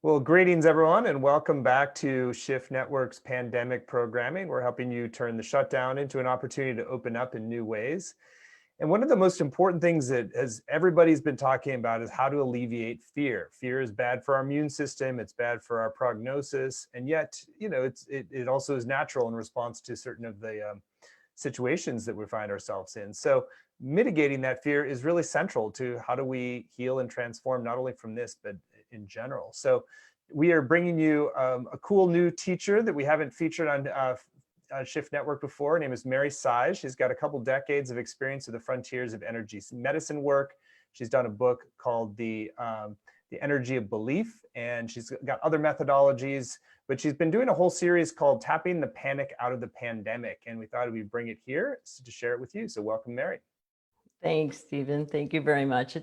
Well, greetings everyone, and welcome back to Shift Network's pandemic programming. We're helping you turn the shutdown into an opportunity to open up in new ways. And one of the most important things that as everybody's been talking about is how to alleviate fear. Fear is bad for our immune system, it's bad for our prognosis, and yet, it also is natural in response to certain of the situations that we find ourselves in. So mitigating that fear is really central to how do we heal and transform, not only from this, but in general. So we are bringing you a cool new teacher that we haven't featured on Shift Network before. Her name is Mary Sise. She's got a couple decades of experience at the frontiers of energy medicine work. She's done a book called The Energy of Belief, and she's got other methodologies, but she's been doing a whole series called Tapping the Panic Out of the Pandemic, and we thought we'd bring it here to share it with you. So welcome, Mary. Thanks, Stephen. Thank you very much.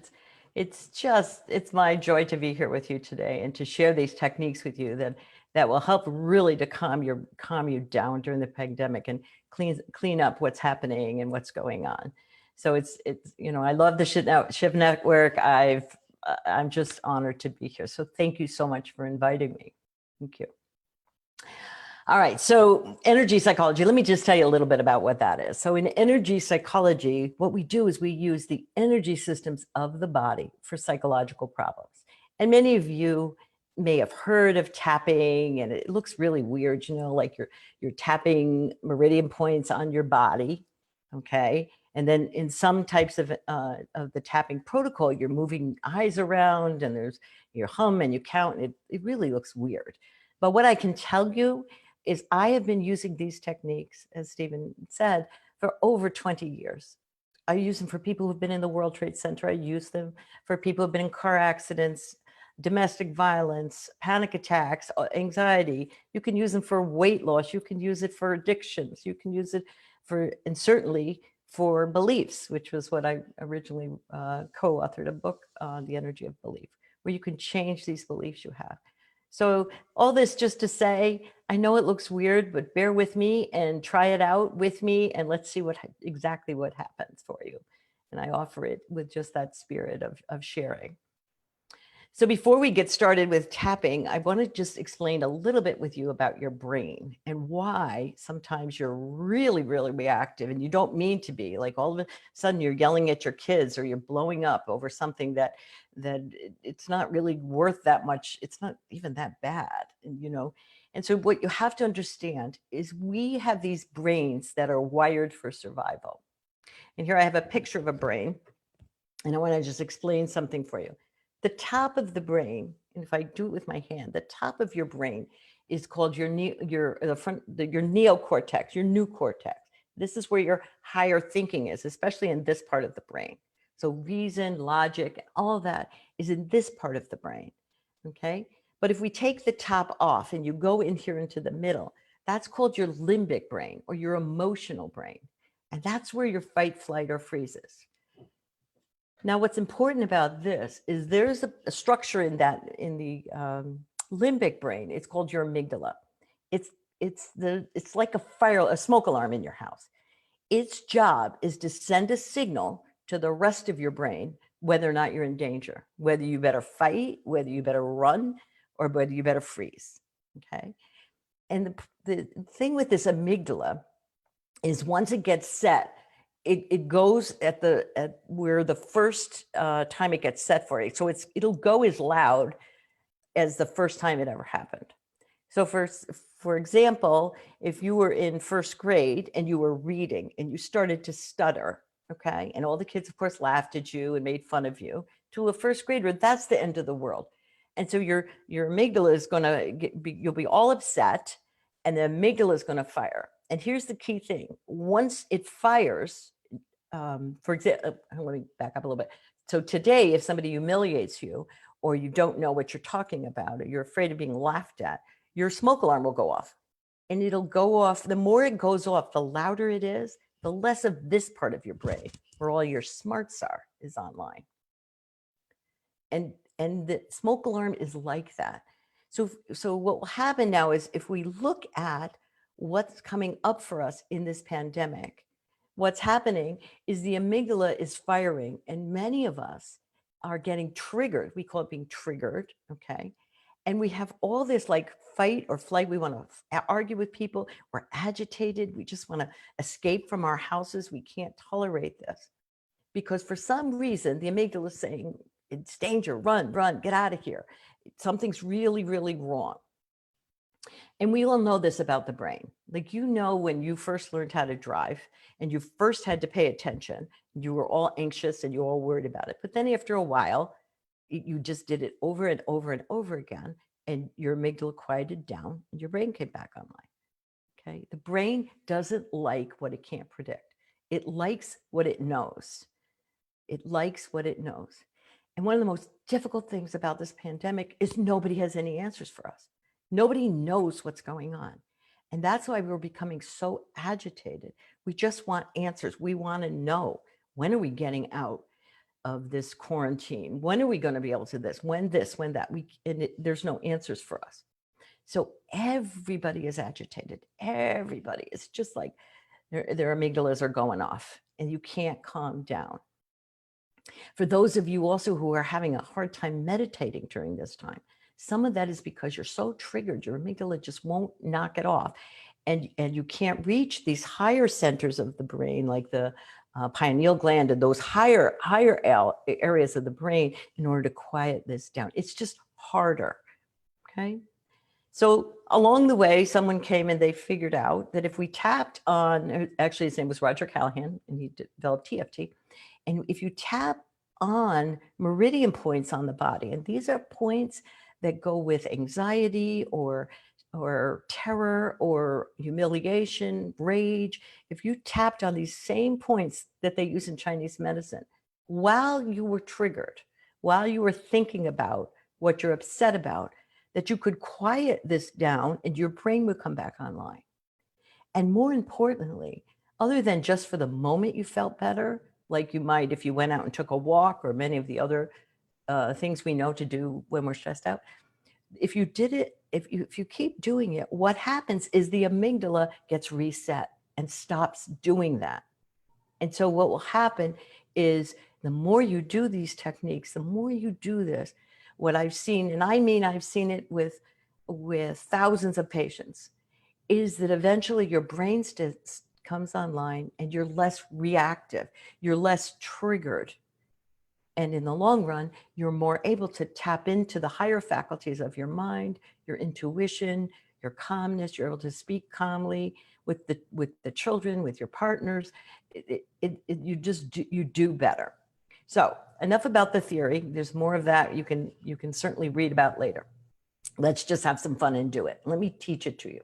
It's my joy to be here with you today and to share these techniques with you that will help really to calm you down during the pandemic and clean up what's happening and what's going on. So it's I love the Shift Network. I'm just honored to be here. So thank you so much for inviting me. Thank you. All right, so energy psychology, let me just tell you a little bit about what that is. So in energy psychology, what we do is we use the energy systems of the body for psychological problems. And many of you may have heard of tapping, and it looks really weird, like you're tapping meridian points on your body, okay? And then in some types of the tapping protocol, you're moving eyes around and you hum and you count, and it really looks weird. But what I can tell you is I have been using these techniques, as Stephen said, for over 20 years. I use them for people who've been in the World Trade Center. I use them for people who've been in car accidents, domestic violence, panic attacks, anxiety. You can use them for weight loss. You can use it for addictions. You can use it and certainly for beliefs, which was what I originally co-authored a book on, The Energy of Belief, where you can change these beliefs you have. So all this just to say, I know it looks weird, but bear with me and try it out with me, and let's see exactly what happens for you. And I offer it with just that spirit of sharing. So before we get started with tapping, I want to just explain a little bit with you about your brain and why sometimes you're really, really reactive and you don't mean to be. Like all of a sudden you're yelling at your kids or you're blowing up over something that it's not really worth that much. It's not even that bad, And so what you have to understand is we have these brains that are wired for survival. And here I have a picture of a brain, and I want to just explain something for you. The top of the brain, and if I do it with my hand, the top of your brain is called your neocortex, your new cortex. This is where your higher thinking is, especially in this part of the brain. So reason, logic, all of that is in this part of the brain, okay? But if we take the top off and you go in here into the middle, that's called your limbic brain or your emotional brain. And that's where your fight, flight, or freeze is. Now, what's important about this is there's a structure in the limbic brain. It's called your amygdala. It's like a smoke alarm in your house. Its job is to send a signal to the rest of your brain whether or not you're in danger, whether you better fight, whether you better run, or whether you better freeze. Okay. And the thing with this amygdala is once it gets set, it goes at where the first time it gets set for it. So it'll go as loud as the first time it ever happened. So for example, if you were in first grade and you were reading and you started to stutter, okay, and all the kids, of course, laughed at you and made fun of you, to a first grader, that's the end of the world. And so your amygdala is going to you'll be all upset, and the amygdala is going to fire. And here's the key thing. Once it fires, for example, let me back up a little bit. So today, if somebody humiliates you or you don't know what you're talking about or you're afraid of being laughed at, your smoke alarm will go off. And it'll go off. The more it goes off, the louder it is, the less of this part of your brain where all your smarts are is online. And the smoke alarm is like that. So what will happen now is if we look at what's coming up for us in this pandemic, what's happening is the amygdala is firing, and many of us are getting triggered. We call it being triggered, okay? And we have all this like fight or flight. We want to argue with people. We're agitated. We just want to escape from our houses. We can't tolerate this because for some reason, the amygdala is saying, it's danger, run, run, get out of here. Something's really, really wrong. And we all know this about the brain. Like, you know, when you first learned how to drive and you first had to pay attention, you were all anxious and you were all worried about it. But then after a while, you just did it over and over and over again, and your amygdala quieted down and your brain came back online. Okay. The brain doesn't like what it can't predict. It likes what it knows. It likes what it knows. And one of the most difficult things about this pandemic is nobody has any answers for us. Nobody knows what's going on. And that's why we're becoming so agitated. We just want answers. We want to know, when are we getting out of this quarantine? When are we going to be able to this, when that? There's no answers for us. So everybody is agitated. Everybody. It's just like their amygdalas are going off and you can't calm down. For those of you also who are having a hard time meditating during this time, some of that is because you're so triggered, your amygdala just won't knock it off. And you can't reach these higher centers of the brain, like the pineal gland and those higher areas of the brain, in order to quiet this down. It's just harder, okay? So along the way, someone came and they figured out that if we tapped on, actually his name was Roger Callahan, and he developed TFT. And if you tap on meridian points on the body, and these are points that go with anxiety or terror or humiliation, rage, if you tapped on these same points that they use in Chinese medicine, while you were triggered, while you were thinking about what you're upset about, that you could quiet this down and your brain would come back online. And more importantly, other than just for the moment you felt better, like you might if you went out and took a walk or many of the other things we know to do when we're stressed out, if you did it, if you keep doing it, what happens is the amygdala gets reset and stops doing that. And so what will happen is the more you do these techniques, the more you do this, what I've seen, and I mean I've seen it with thousands of patients, is that eventually your brain comes online and you're less reactive, you're less triggered. And in the long run, you're more able to tap into the higher faculties of your mind, your intuition, your calmness. You're able to speak calmly with the children, with your partners. You do better. So enough about the theory. There's more of that you can certainly read about later. Let's just have some fun and do it. Let me teach it to you.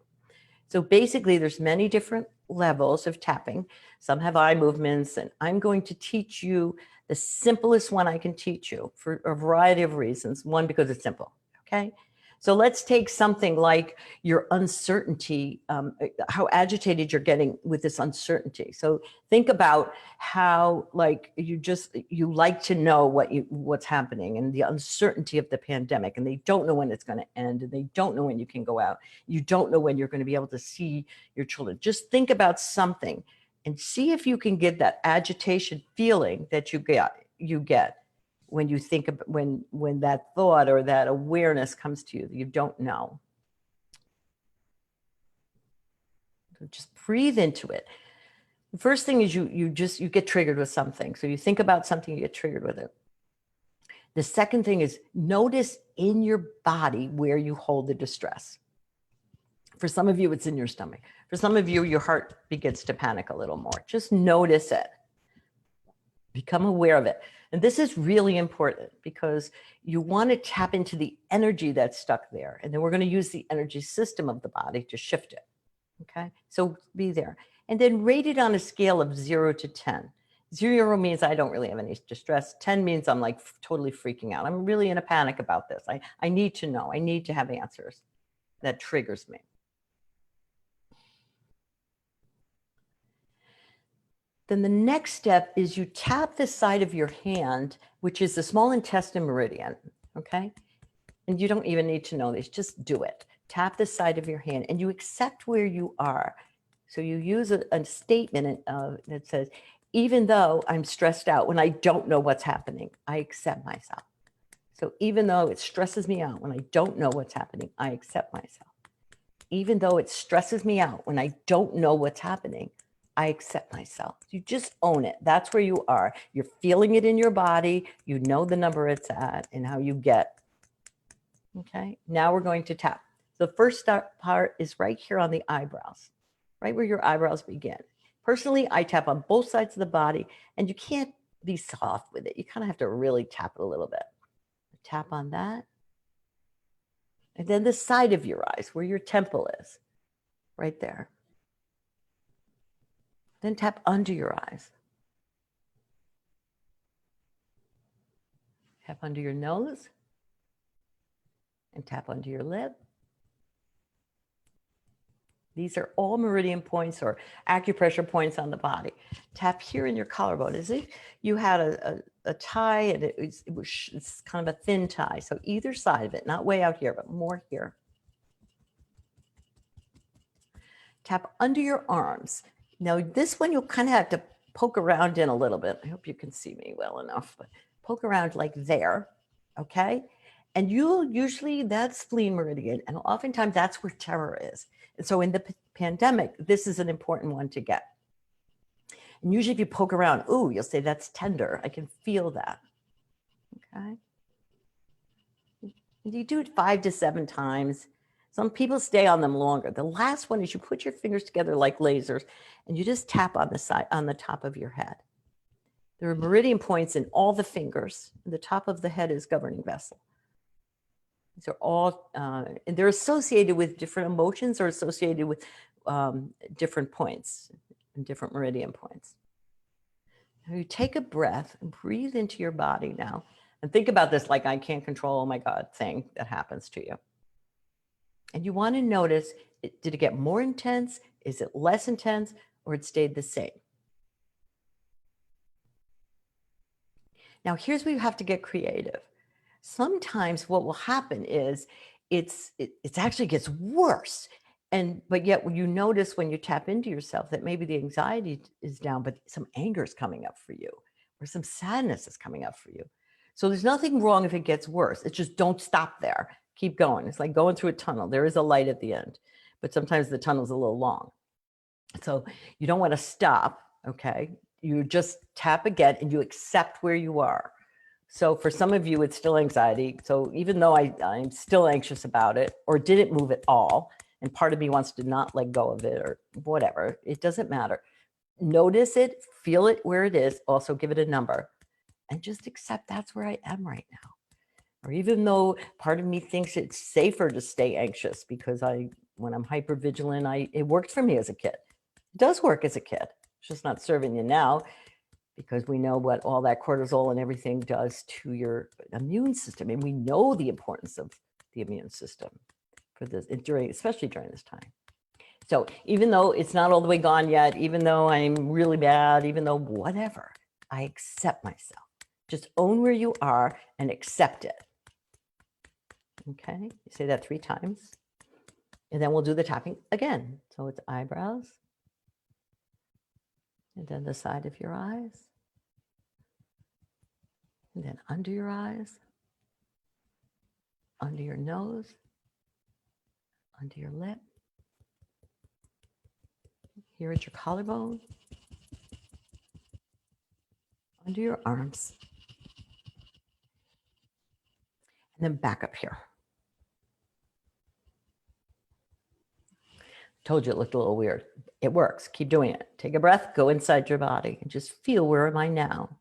So basically, there's many different levels of tapping. Some have eye movements, and I'm going to teach you the simplest one I can teach you for a variety of reasons. One, because it's simple, okay? So let's take something like your uncertainty, how agitated you're getting with this uncertainty. So think about how, like, you like to know what's happening, and the uncertainty of the pandemic, and they don't know when it's going to end, and they don't know when you can go out. You don't know when you're going to be able to see your children. Just think about something and see if you can get that agitation feeling that you get when you think of when that thought or that awareness comes to you that you don't know. So just breathe into it. The first thing is you get triggered with something. So you think about something, you get triggered with it. The second thing is notice in your body where you hold the distress. For some of you, it's in your stomach. For some of you, your heart begins to panic a little more. Just notice it. Become aware of it. And this is really important because you want to tap into the energy that's stuck there. And then we're going to use the energy system of the body to shift it. Okay, so be there. And then rate it on a scale of 0 to 10. 0 means I don't really have any distress. 10 means I'm like totally freaking out. I'm really in a panic about this. I need to know. I need to have answers. That triggers me. Then the next step is you tap the side of your hand, which is the small intestine meridian, okay? And you don't even need to know this, just do it. Tap the side of your hand and you accept where you are. So you use a statement that says, even though I'm stressed out, when I don't know what's happening, I accept myself. So even though it stresses me out when I don't know what's happening, I accept myself. Even though it stresses me out when I don't know what's happening, I accept myself. You just own it. That's where you are. You're feeling it in your body. You know the number it's at and how you get. Okay, now we're going to tap. The first part is right here on the eyebrows, right where your eyebrows begin. Personally, I tap on both sides of the body, and you can't be soft with it. You kind of have to really tap it a little bit. Tap on that. And then the side of your eyes, where your temple is, right there. Then tap under your eyes. Tap under your nose. And tap under your lip. These are all meridian points or acupressure points on the body. Tap here in your collarbone as if you had a tie and it's kind of a thin tie. So either side of it, not way out here, but more here. Tap under your arms. Now this one you'll kind of have to poke around in a little bit. I hope you can see me well enough, but poke around like there, okay? And you'll usually, that's spleen meridian, and oftentimes that's where terror is. And so in the pandemic, this is an important one to get. And usually if you poke around, ooh, you'll say that's tender. I can feel that, okay? And you do it 5 to 7 times. Some people stay on them longer. The last one is you put your fingers together like lasers and you just tap on the side, on the top of your head. There are meridian points in all the fingers. The top of the head is governing vessel. These are all, and they're associated with different emotions or associated with different points and different meridian points. Now you take a breath and breathe into your body now. And think about this like I can't control, oh my God, thing that happens to you. And you want to notice, did it get more intense? Is it less intense? Or it stayed the same? Now here's where you have to get creative. Sometimes what will happen is it actually gets worse. But yet when you notice when you tap into yourself that maybe the anxiety is down, but some anger is coming up for you or some sadness is coming up for you. So there's nothing wrong if it gets worse. It's just don't stop there. Keep going. It's like going through a tunnel. There is a light at the end, but sometimes the tunnel's a little long. So you don't want to stop, okay? You just tap again and you accept where you are. So for some of you, it's still anxiety. So even though I'm still anxious about it or didn't move at all, and part of me wants to not let go of it or whatever, it doesn't matter. Notice it, feel it where it is, also give it a number, and just accept that's where I am right now. Or even though part of me thinks it's safer to stay anxious because when I'm hypervigilant, it worked for me as a kid. It does work as a kid. It's just not serving you now because we know what all that cortisol and everything does to your immune system. And we know the importance of the immune system for this, especially during this time. So even though it's not all the way gone yet, even though I'm really bad, even though whatever, I accept myself. Just own where you are and accept it. Okay, you say that 3 times. And then we'll do the tapping again. So it's eyebrows. And then the side of your eyes. And then under your eyes. Under your nose. Under your lip. Here at your collarbone. Under your arms. And then back up here. Told you it looked a little weird. It works. Keep doing it. Take a breath, go inside your body and just feel, where am I now?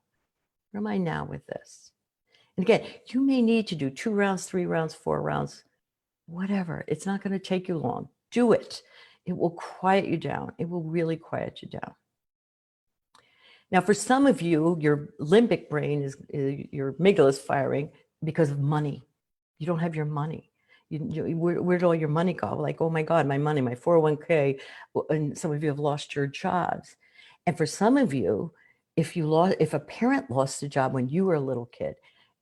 Where am I now with this? And again, you may need to do 2 rounds, 3 rounds, 4 rounds, whatever. It's not going to take you long. Do it. It will quiet you down. It will really quiet you down. Now, for some of you, your limbic brain your amygdala is firing because of money. You don't have your money. Where'd all your money go? Like, oh my God, my money, my 401k. And some of you have lost your jobs. And for some of you, if a parent lost a job when you were a little kid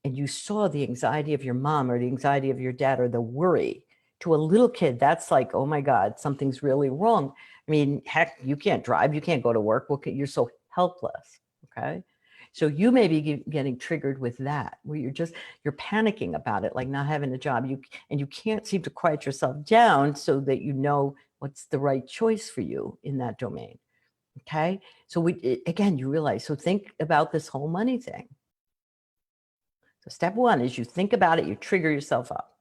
and you saw the anxiety of your mom or the anxiety of your dad or the worry, to a little kid, that's like, oh my God, something's really wrong. I mean, heck, you can't drive, you can't go to work. You're so helpless, okay? So you may be getting triggered with that, where you're panicking about it, like not having a job. And you can't seem to quiet yourself down so that you know what's the right choice for you in that domain. Okay. So again, you realize, so think about this whole money thing. So step one is you think about it, you trigger yourself up.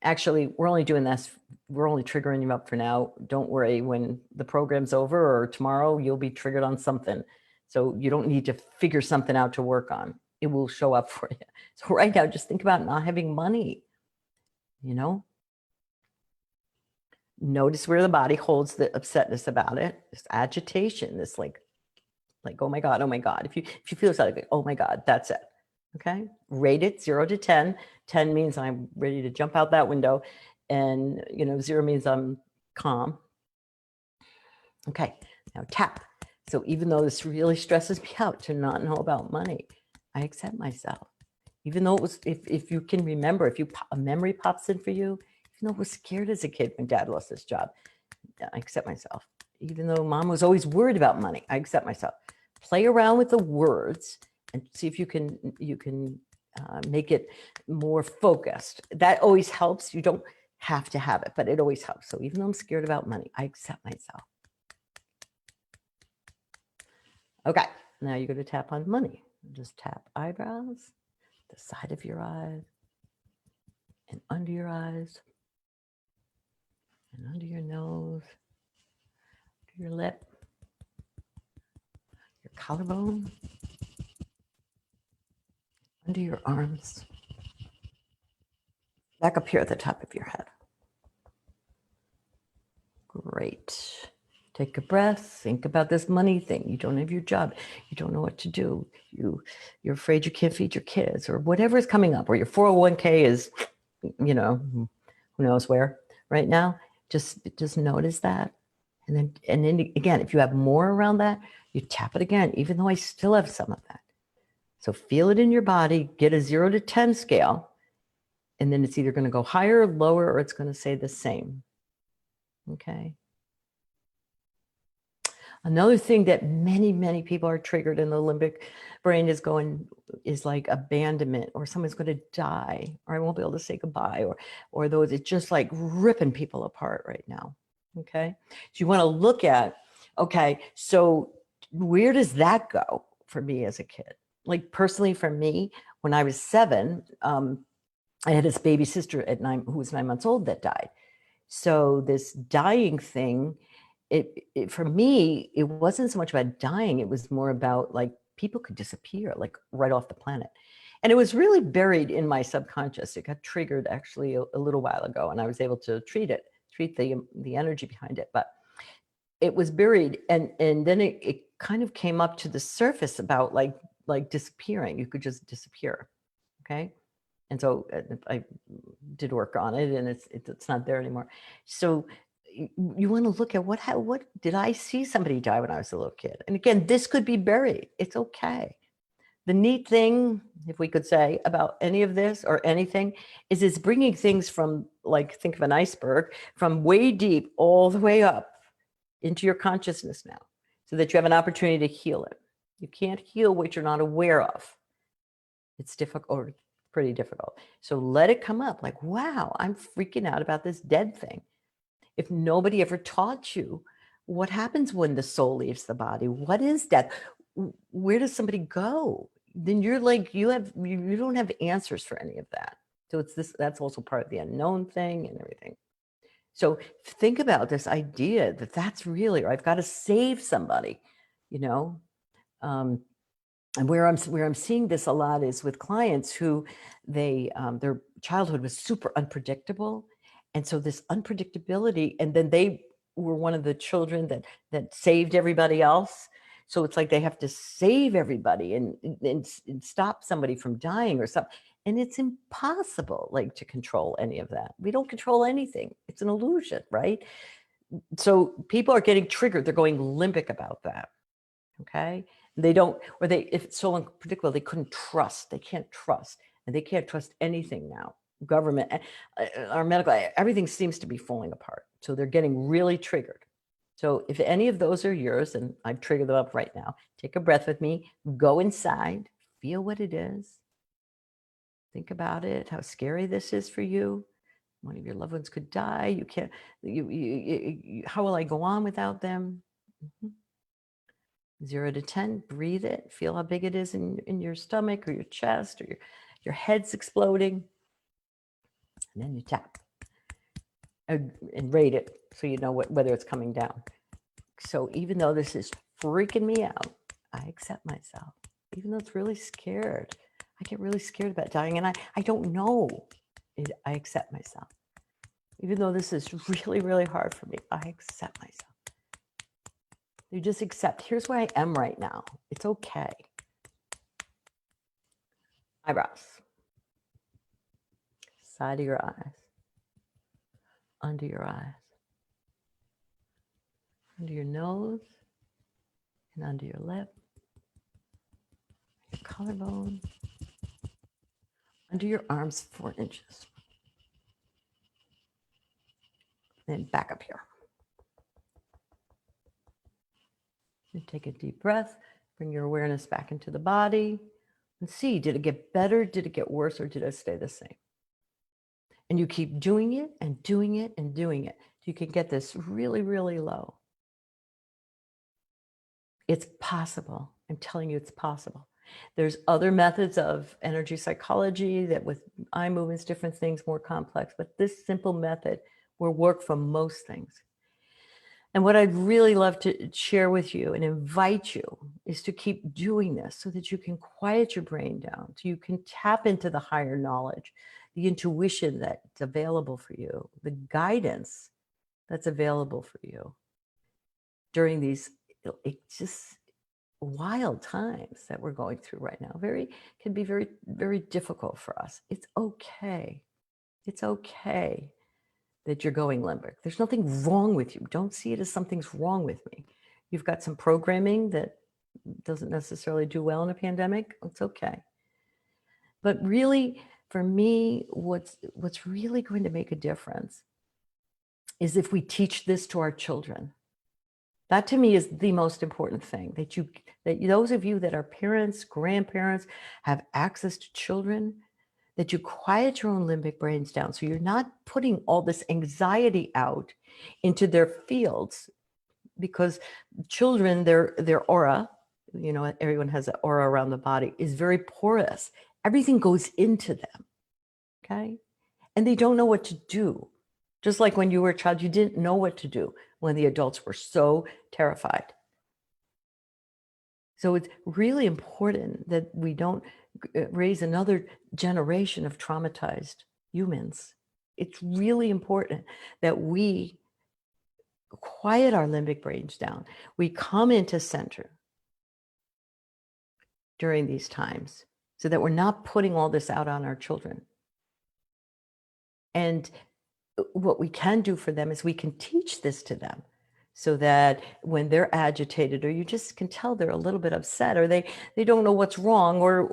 Actually, we're only doing this. We're only triggering you up for now. Don't worry. When the program's over or tomorrow, you'll be triggered on something. So you don't need to figure something out to work on. It will show up for you. So right now, just think about not having money, you know? Notice where the body holds the upsetness about it, this agitation, this like, oh my God, oh my God. If you feel like, oh my God, that's it. Okay. Rate it 0 to 10. 10 means I'm ready to jump out that window. And 0 means I'm calm. Okay. Now tap. So even though this really stresses me out to not know about money, I accept myself. Even though it was, if you can remember, if a memory pops in for you, even though I was scared as a kid when dad lost his job, I accept myself. Even though mom was always worried about money, I accept myself. Play around with the words and see if you can make it more focused. That always helps. You don't have to have it, but it always helps. So even though I'm scared about money, I accept myself. Okay, now you're going to tap on money. Just tap eyebrows, the side of your eyes, and under your eyes, and under your nose, under your lip, your collarbone, under your arms, back up here at the top of your head. Great. Take a breath. Think about this money thing. You don't have your job. You don't know what to do. You're afraid you can't feed your kids or whatever is coming up, or your 401k is, who knows where right now. Just notice that. And then again, if you have more around that, you tap it again, even though I still have some of that. So feel it in your body, get a 0 to 10 scale, and then it's either going to go higher or lower, or it's going to say the same. Okay. Another thing that many, many people are triggered in the limbic brain is like abandonment, or someone's going to die, or I won't be able to say goodbye, or those, it's just like ripping people apart right now. Okay. So you want to look at, okay, so where does that go for me as a kid? Like personally for me, when I was 7, I had this baby sister at 9, who was 9 months old, that died. So this dying thing, it for me, it wasn't so much about dying. It was more about like people could disappear like right off the planet. And it was really buried in my subconscious. It got triggered actually a little while ago, and I was able to treat the energy behind it. But it was buried, and then it kind of came up to the surface about like disappearing. You could just disappear. Okay. And so I did work on it, and it's not there anymore. So you want to look at what did I see somebody die when I was a little kid? And again, this could be buried. It's okay. The neat thing, if we could say, about any of this or anything is it's bringing things from, like, think of an iceberg, from way deep all the way up into your consciousness now, so that you have an opportunity to heal it. You can't heal what you're not aware of. It's difficult, or pretty difficult. So let it come up like, wow, I'm freaking out about this dead thing. If nobody ever taught you what happens when the soul leaves the body, what is death? Where does somebody go? Then you're like, you don't have answers for any of that. So that's also part of the unknown thing and everything. So think about this idea that that's really, or I've got to save somebody, and where I'm seeing this a lot is with clients who their childhood was super unpredictable. And so this unpredictability, and then they were one of the children that saved everybody else. So it's like they have to save everybody and stop somebody from dying or something. And it's impossible, like, to control any of that. We don't control anything. It's an illusion, right? So people are getting triggered. They're going limbic about that. Okay. They don't, or if it's so unpredictable, they can't trust, and they can't trust anything now. Government, our medical, everything seems to be falling apart. So they're getting really triggered. So if any of those are yours, and I've triggered them up right now, take a breath with me, go inside, feel what it is. Think about it, how scary this is for you. One of your loved ones could die. You can't, how will I go on without them? Mhm. 0 to 10, breathe it. Feel how big it is in your stomach or your chest, or your head's exploding. And then you tap and rate it so you know whether it's coming down. So even though this is freaking me out, I accept myself. Even though it's really scared, I get really scared about dying, and I don't know. I accept myself. Even though this is really, really hard for me, I accept myself. You just accept, here's where I am right now. It's okay. Eyebrows. Side of your eyes. Under your eyes. Under your nose. And under your lip. Your collarbone. Under your arms, 4 inches. Then back up here. And take a deep breath. Bring your awareness back into the body. And see, did it get better? Did it get worse? Or did it stay the same? And you keep doing it and doing it and doing it. You can get this really, really low. It's possible. I'm telling you, it's possible. There's other methods of energy psychology that with eye movements, different things, more complex, but this simple method will work for most things. And what I'd really love to share with you and invite you is to keep doing this so that you can quiet your brain down, so you can tap into the higher knowledge, the intuition that's available for you, the guidance that's available for you during these just wild times that we're going through right now. Can be very, very difficult for us. It's okay. It's okay that you're going limbic. There's nothing wrong with you. Don't see it as something's wrong with me. You've got some programming that doesn't necessarily do well in a pandemic. It's okay. But really, for me, what's really going to make a difference is if we teach this to our children. That to me is the most important thing, that those of you that are parents, grandparents, have access to children, that you quiet your own limbic brains down. So you're not putting all this anxiety out into their fields, because children, their aura, everyone has an aura around the body, is very porous. Everything goes into them, okay? And they don't know what to do. Just like when you were a child, you didn't know what to do when the adults were so terrified. So it's really important that we don't raise another generation of traumatized humans. It's really important that we quiet our limbic brains down. We come into center during these times so that we're not putting all this out on our children. And what we can do for them is we can teach this to them, so that when they're agitated, or you just can tell they're a little bit upset, or they don't know what's wrong, or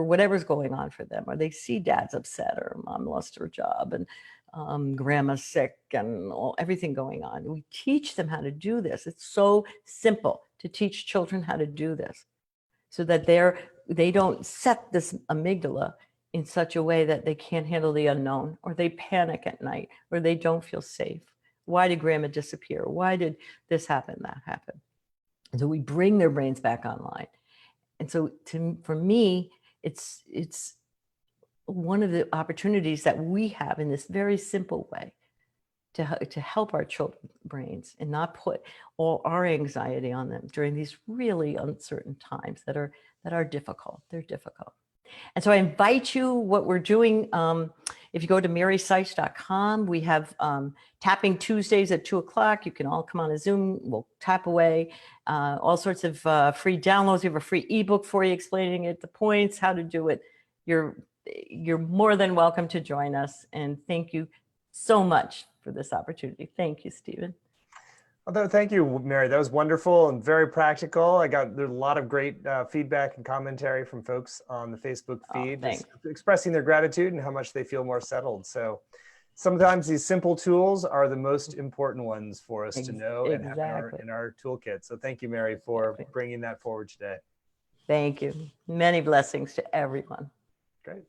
whatever's going on for them, or they see dad's upset, or mom lost her job, and grandma's sick, and everything going on. We teach them how to do this. It's so simple to teach children how to do this, so that they don't set this amygdala in such a way that they can't handle the unknown, or they panic at night, or they don't feel safe. Why did grandma disappear? Why did this happen, that happen? And so we bring their brains back online. And so for me, it's one of the opportunities that we have in this very simple way to help our children's brains and not put all our anxiety on them during these really uncertain times that are difficult. They're difficult. And so I invite you, what we're doing, if you go to marysise.com, we have tapping Tuesdays at 2:00. You can all come on a Zoom. We'll tap away. All sorts of free downloads. We have a free ebook for you explaining it, the points, how to do it. You're more than welcome to join us. And thank you so much for this opportunity. Thank you, Stephen. Although, thank you, Mary. That was wonderful and very practical. There's a lot of great feedback and commentary from folks on the Facebook feed, just expressing their gratitude and how much they feel more settled. So sometimes these simple tools are the most important ones for us to know and have Exactly. in our toolkit. So thank you, Mary, for Exactly. bringing that forward today. Thank you. Many blessings to everyone. Great.